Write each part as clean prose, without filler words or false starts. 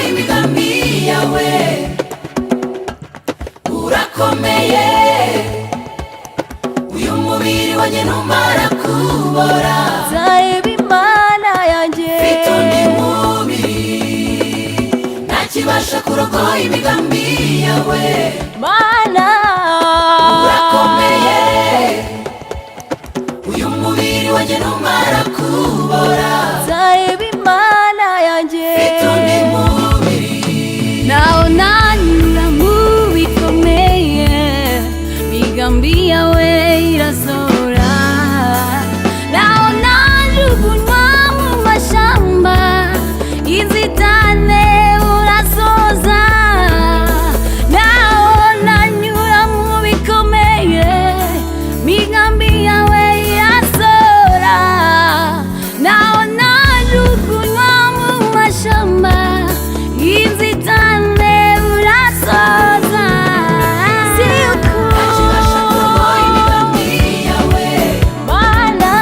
imigambi yawe urakomeye, uyu mubiri wanjye numara kubora nzareba Imana yanjye mfite undi mubiri, ntakibasha kurogoya imigambi yawe. Mana urakomeye, uyu mubiri wanjye numara kubora nzareba Imana yanjye mfite undi mubiri. naho nanyura mu bikomeye, imigambi yawe irasohora. Naho najugunywa mu mashyamba y'inzitane urasoza. Naho nanyura mu bikomeye, imigambi yawe irasohora. Naho najugunywa mu mashyamba y'inzitane urasoza. Ntakibasha kurogoya imigambi yawe. Mana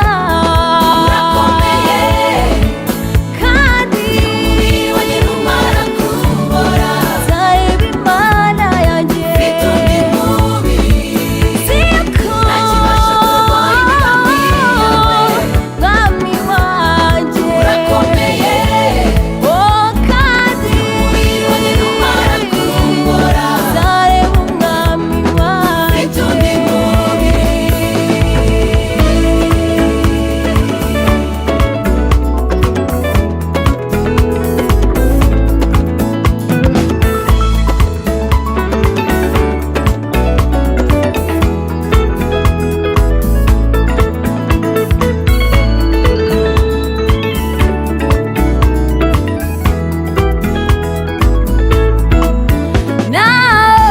urakomeye, kandi umubiri wanjye numara kubora nzareba Imana yanjye mfite undi mubiri, ntakibasha kurogoya imigambi yawe. Mwami wanjye urakomeye, oh kandi umubiri wanjye numara kubora nzareba Umwami wanjye mfite undi mubiri.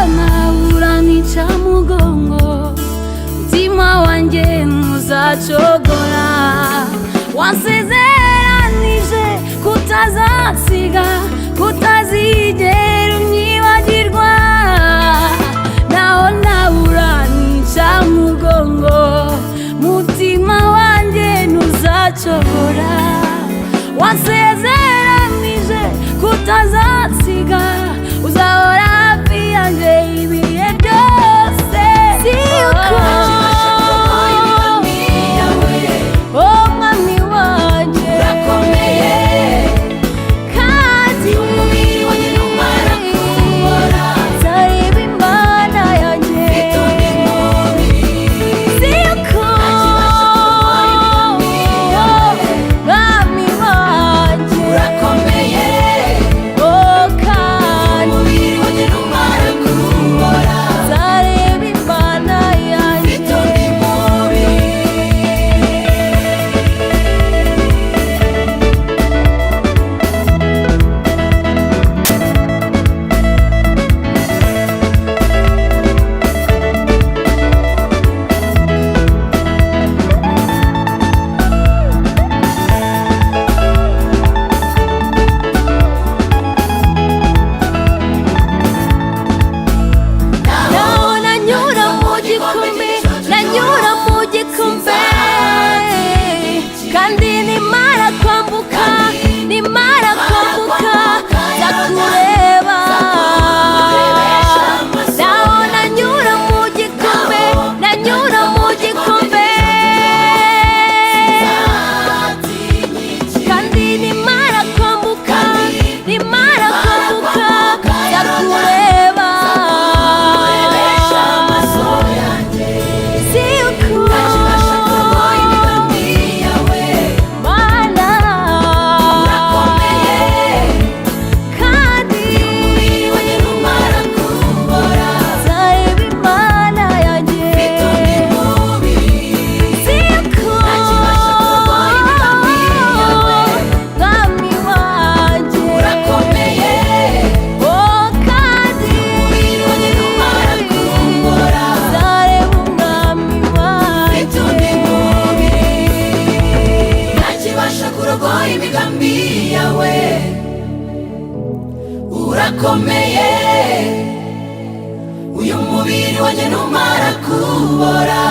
nawe nica mugongo, mutima wanjye ntuzacogora. Wansezeranije kutazasiga, kutazigera unyibagirwa. naho nica mugongo, mutima wanjye ntuzacogora. Wansezeranije kutazasiga, uzahora hafi yanjye ibihe byose. Ntakibasha kurogoya imigambi yawe. Oh Mwami wanjye urakomeye, kandi umubiri wanjye numara kubora nzareba Imana yanjye mfite undi mubiri, siko ntakibasha kurogoya imigambi yawe. Mwami wanjye urakomeye, uyu mubiri wanjye numara kubora